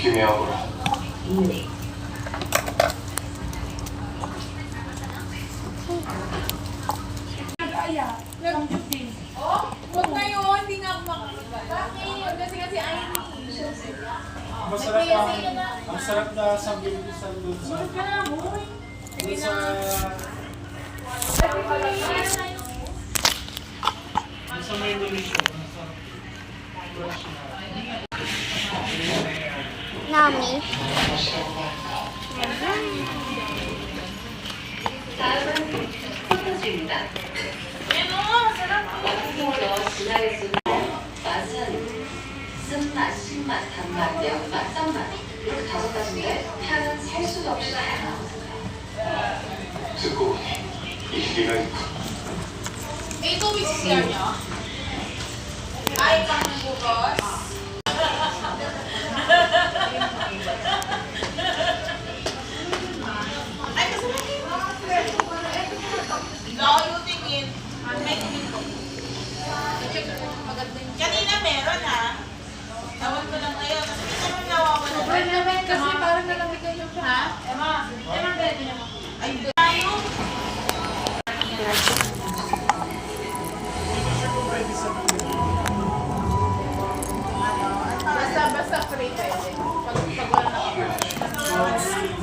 기묘하구나. Huwag na yun, hindi na ako makakabay. Bakit? Kasi Irene. Ang sarap na sabihin ko sa doon sa... Doon sa... Doon sa may nulisyo. Nami. Ano? Masarap po. 맛은 쓴맛, 신맛, 단맛, 매운맛, 짠맛 이렇게 5가지인데 향은 셀 수도 없이 다양하거든요. 듣고 보니 일리가 있고. Ito with CR niya? Ay, pang bukas. Ay, kasi no, you tingin. May tingin ko. Kanina meron ha. Tawag ko lang ngayon. Kasi ito nang nawawala. Kasi parang nalamigan yung siya. Ha? Emma, pwede naman. Ay, tayo. Basta free pwede. Pag wala na